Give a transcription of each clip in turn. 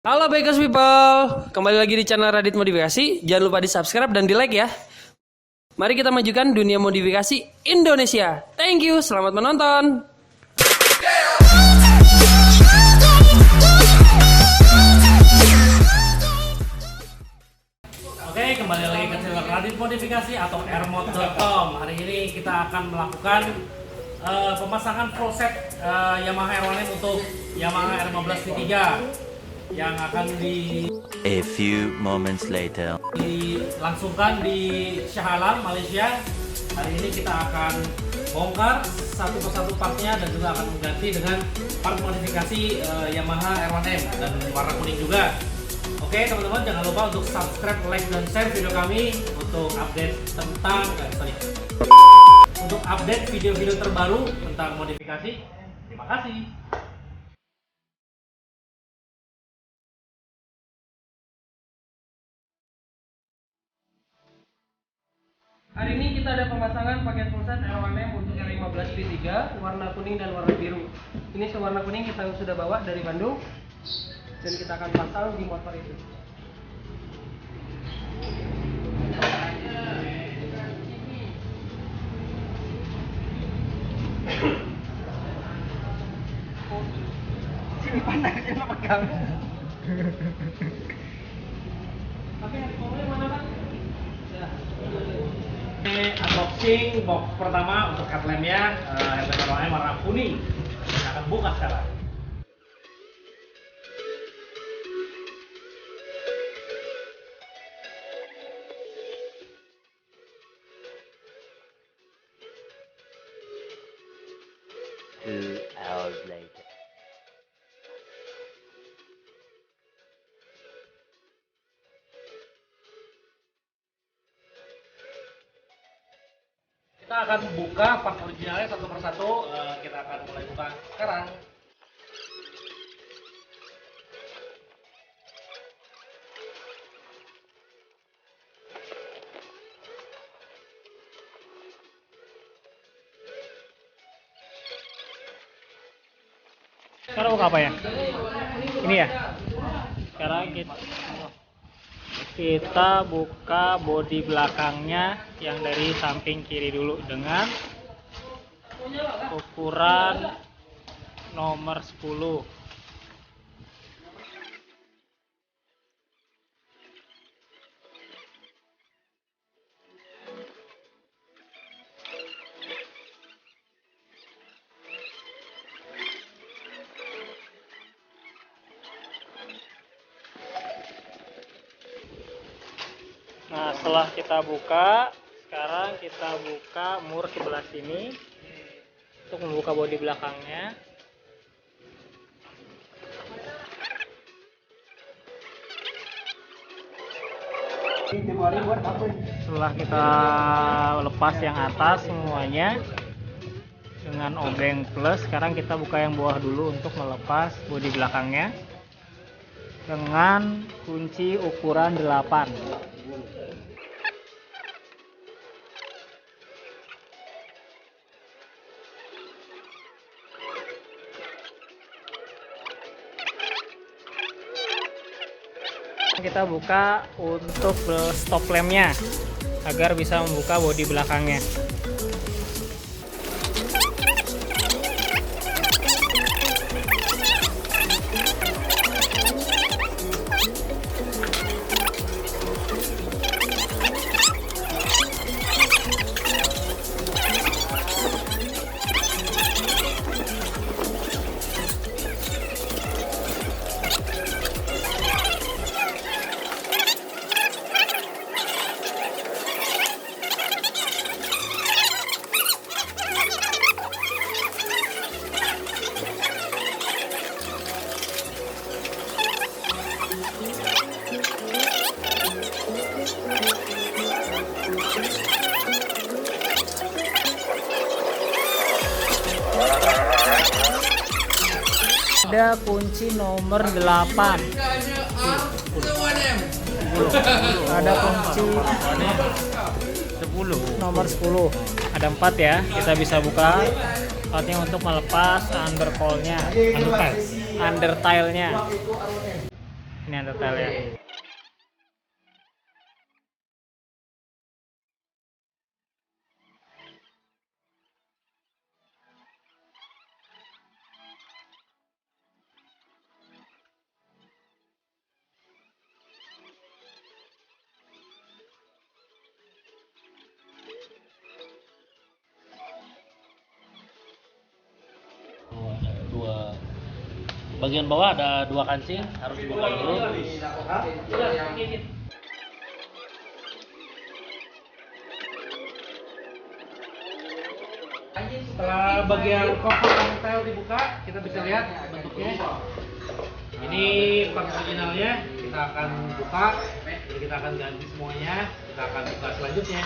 Halo Bikers People, kembali lagi di channel Radit Modifikasi. Jangan lupa di subscribe dan di like ya. Mari kita majukan dunia modifikasi Indonesia. Thank you, selamat menonton. Oke, kembali lagi ke channel Radit Modifikasi atau airmod.com. Hari ini kita akan melakukan pemasangan full set Yamaha R1M untuk Yamaha R15 V3 yang akan A few moments later. dilangsungkan di Shah Alam, Malaysia. Hari ini kita akan bongkar satu persatu partnya dan juga akan mengganti dengan part modifikasi Yamaha R1M dan warna kuning juga. Oke teman-teman, jangan lupa untuk subscribe, like, dan share video kami untuk update tentang untuk update video-video terbaru tentang modifikasi. Terima kasih. Hari ini kita ada pemasangan paket full set R1M untuk R15 V3 warna kuning dan warna biru. Ini sewarna kuning kita sudah bawa dari Bandung dan kita akan pasang di motor itu. Sini panasnya lo pegang. Tapi handphone mana kan? Ya. Ini unboxing box pertama untuk headlampnya headlamp R1M warna kuning. Kita akan buka sekarang. Two hours later. Kita akan buka part originalnya satu persatu. Kita akan mulai buka sekarang. Sekarang buka apa ya? Ini ya? Sekarang kita buka bodi belakangnya yang dari samping kiri dulu dengan ukuran nomor 10. Nah, setelah kita buka, sekarang kita buka mur sebelah sini untuk membuka bodi belakangnya. Setelah kita lepas yang atas semuanya dengan obeng plus, sekarang kita buka yang bawah dulu untuk melepas bodi belakangnya dengan kunci ukuran 8. Kita buka untuk stop lampnya agar bisa membuka bodi belakangnya. Ada kunci nomor 8. Ada kunci nomor 10. Ada 4 ya. Kita bisa buka. Artinya untuk melepas undertile-nya. Ini yang detail ya. Dua. Bagian bawah ada dua kancing, harus dibuka dulu. Setelah bagian cover dan tail dibuka, kita bisa lihat bentuknya. Ini part originalnya, kita akan buka. Jadi kita akan ganti semuanya. Kita akan buka selanjutnya.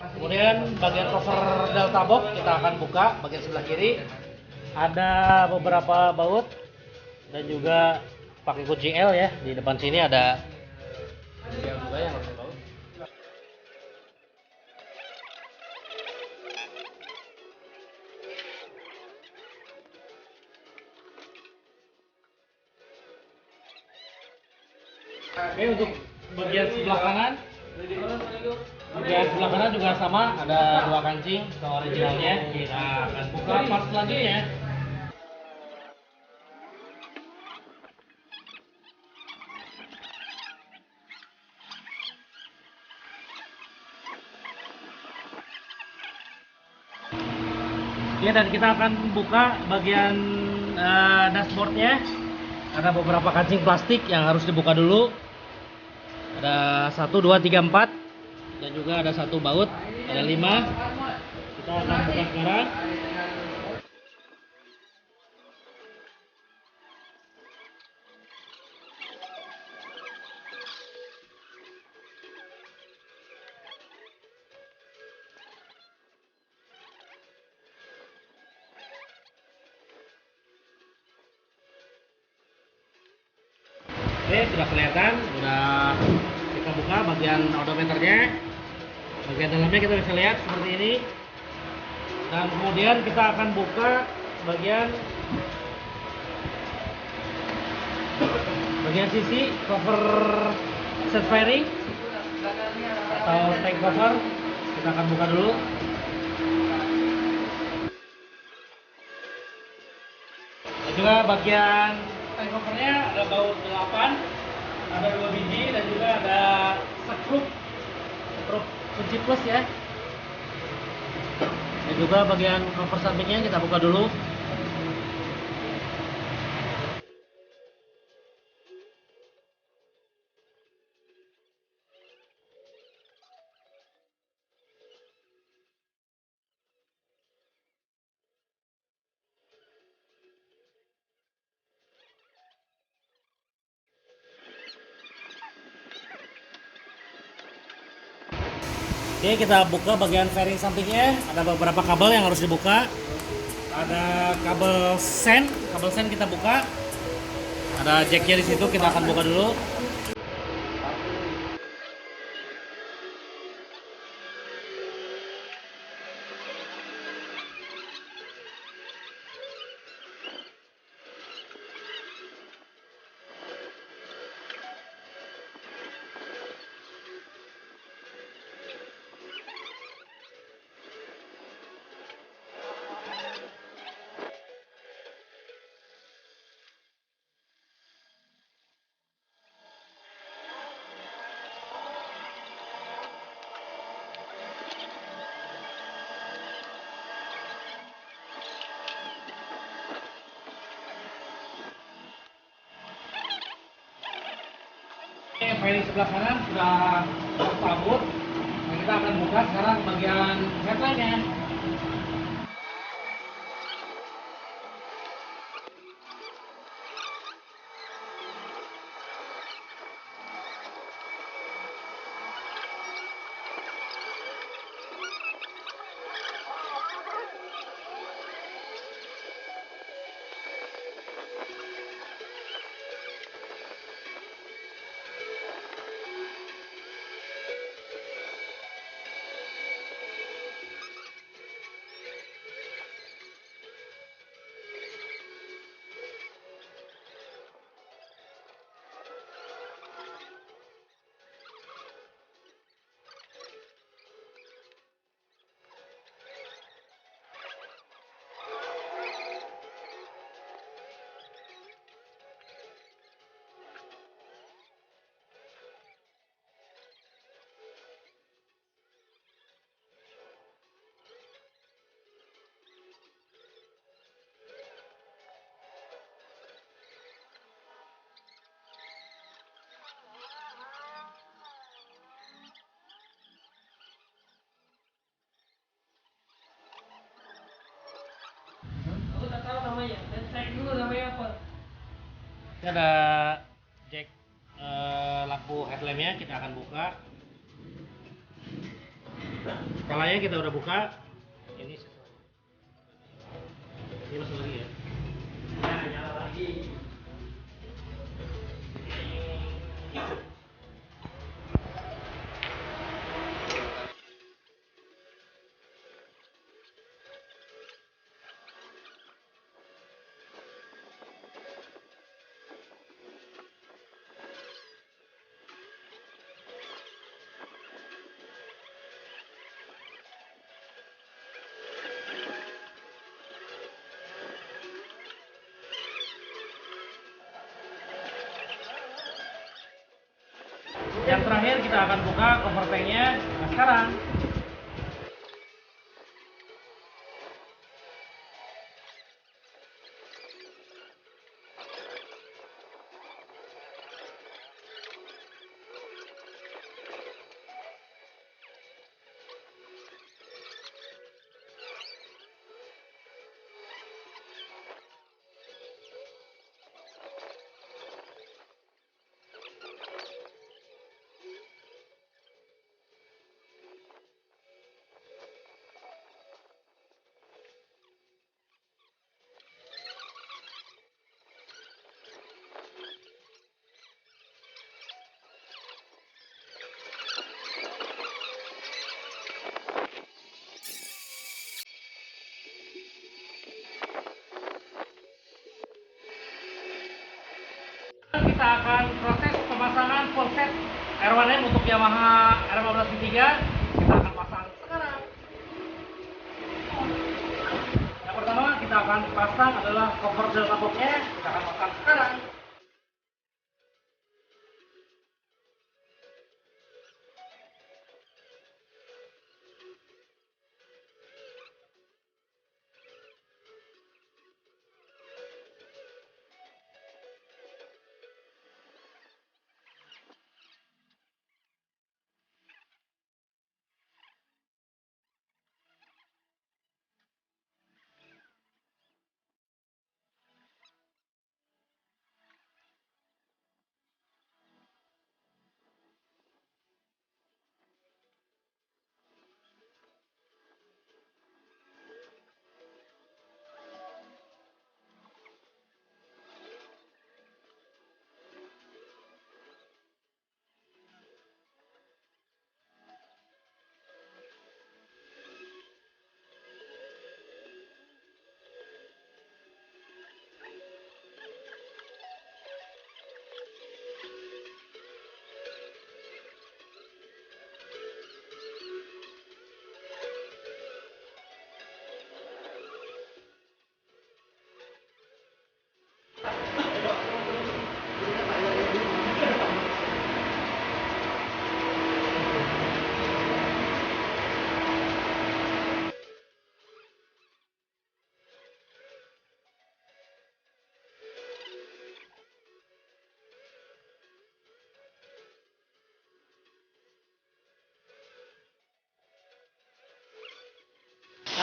Kemudian bagian cover delta box kita akan buka bagian sebelah kiri. Ada beberapa baut dan juga pakai kunci L ya. Di depan sini ada L juga yang harus baut. Oke, untuk bagian sebelah kanan juga sama, ada dua kancing ke originalnya. Kita akan buka part selanjutnya. Ya, dan kita akan buka bagian dashboardnya. Ada beberapa kancing plastik yang harus dibuka dulu. Ada 1, 2, 3, 4. Dan juga ada satu baut, ada 5. Kita akan buka sekarang. Oke, sudah kelihatan, sudah kita buka bagian odometernya. Bagian dalamnya kita bisa lihat seperti ini. Dan kemudian kita akan buka bagian sisi cover set fairing atau tank cover. Kita akan buka dulu. Dan juga bagian tank covernya ada baut 8, ada 2 biji, dan juga ada skrup kunci plus ya. Dan juga bagian cover sampingnya kita buka dulu. Oke, kita buka bagian fairing sampingnya. Ada beberapa kabel yang harus dibuka. Ada kabel sen kita buka. Ada jacknya di situ, kita akan buka dulu. Fairing sebelah kanan sudah tersabut. Nah, kita akan buka sekarang bagian headline-nya. Ini ada jack lampu headlampnya, kita akan buka. Skalanya kita udah buka. Ini langsung lagi ya. Ya, nyala lagi. Yang terakhir kita akan buka cover tanknya. Nah, sekarang kita akan proses pemasangan full set R1M untuk Yamaha R15V3. Kita akan pasang sekarang. Yang pertama kita akan pasang adalah cover delta boxnya. Kita akan pasang sekarang.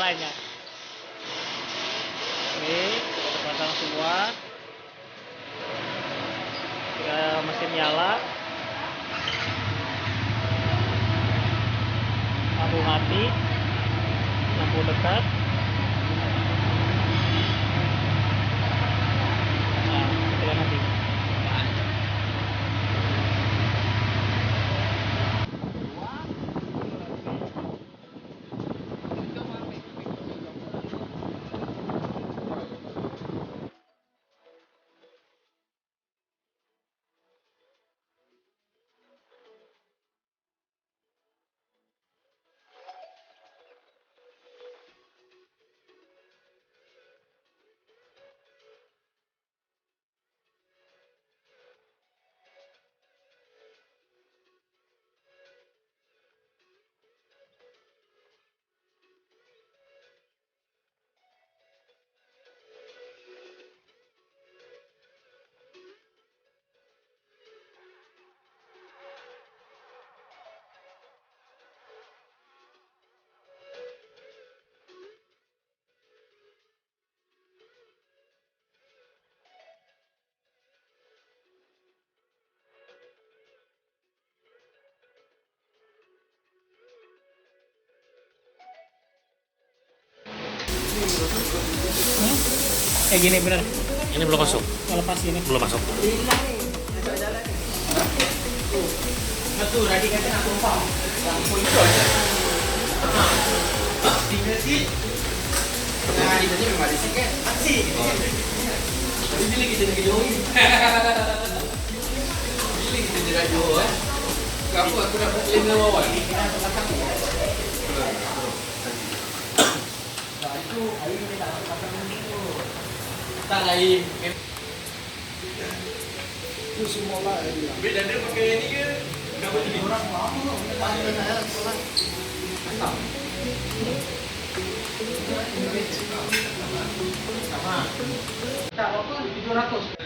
Lainnya. Oke, kita pasang semua. Mesin nyala. Lampu mati. Lampu dekat. Nah, kita mati. Gini bener. Ini belum masuk. Lepas ini. Belum masuk. Betul, tadi kan aku lupa. Lampu itu aja. Tinggal sih. Nah, di sini memang di sini kan masih. Ini lagi jadi jauh. Ini lagi jadi jauh ya. Kamu aku dapat lima wawan. Nah, itu air kita pasang itu. Tak lain. Itu semua lah dia. Beda dia pakai ini ke? Enggak boleh jadi orang lama. Pakai saya sekolah. Mantap. Sama. Tak apa 700.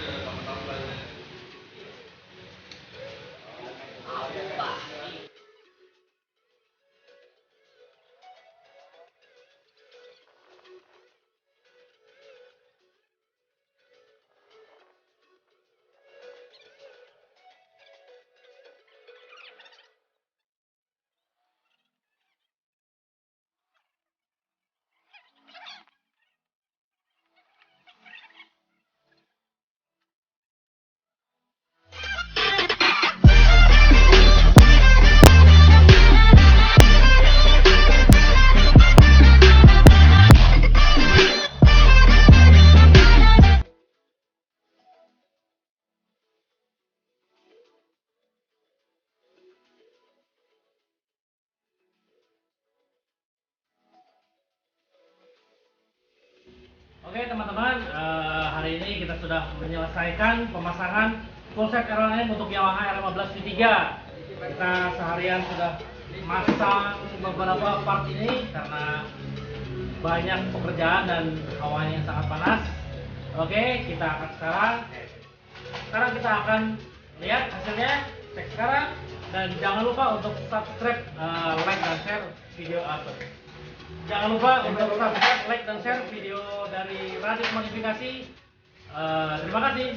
Oke teman-teman, hari ini kita sudah menyelesaikan pemasangan fullset RLM untuk Yamaha R15 V3. Kita seharian sudah masang beberapa part ini karena banyak pekerjaan dan hawanya yang sangat panas. Oke, kita akan sekarang kita akan lihat hasilnya. Cek sekarang dan jangan lupa untuk subscribe, like dan share video Jangan lupa untuk subscribe, like, dan share video dari Radit Modifikasi. Terima kasih.